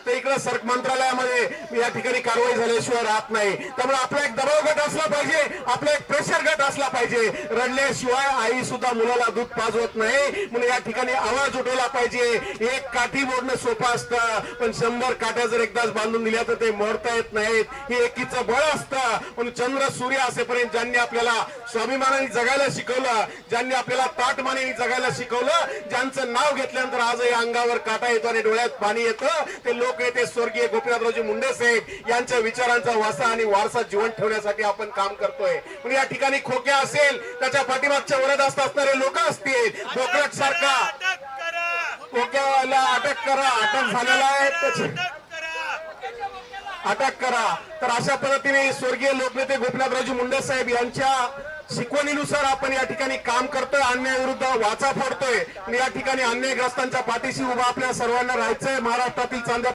ते इकडे सर्क मंत्रालयामध्ये या ठिकाणी कारवाई झाल्याशिवाय राहत नाही। त्यामुळे आपला एक दबाव गट असला पाहिजे, आपला एक प्रेशर गट असला पाहिजे। रडल्याशिवाय आई सुद्धा मुलाला दूध पाजवत नाही, म्हणून या ठिकाणी आवाज उठवला पाहिजे। एक काठी मोडणं सोपं असतं, पण 100 काठ्या जर एकदाच बांधून दिल्या तर ते मोडता येत नाहीत। हे एकीचं बळ असतं। म्हणून चंद्र सूर्य असेपर्यंत ज्यांनी आपल्याला स्वाभिमानाने जगायला शिकवलं, ज्यांनी आपल्याला ताटमानेने जगायला शिकवलं, ज्यांचं नाव घेतल्यानंतर आजही अंगावर काटा येतो आणि डोळ्यात पाणी येतं, ते लोक येते स्वर्गीय गोपीनाथरावजी मुंडे साहेब यांच्या विचारांचा वासा आणि वारसा जिवंत ठेवण्यासाठी आपण काम करतोय। पण या ठिकाणी खोक्या असेल, त्याच्या पाठीमागच्या वरदहस्त असणारे लोक असतील, बोकरट सारखा खोक्याला अटक करा, अटक झालेला आहे त्याची अटक करा। तर अशा पद्धतीने स्वर्गीय लोकनेते गोपीनाथरावजी मुंडे साहेब यांच्या शिकवणीनुसार आपण या ठिकाणी काम करतोय, अन्यायाविरुद्ध वाचा फोडतोय। या ठिकाणी अन्यायग्रस्तांच्या पाठीशी उभा आपल्या सर्वांना राहायचंय। महाराष्ट्रातील चांद्या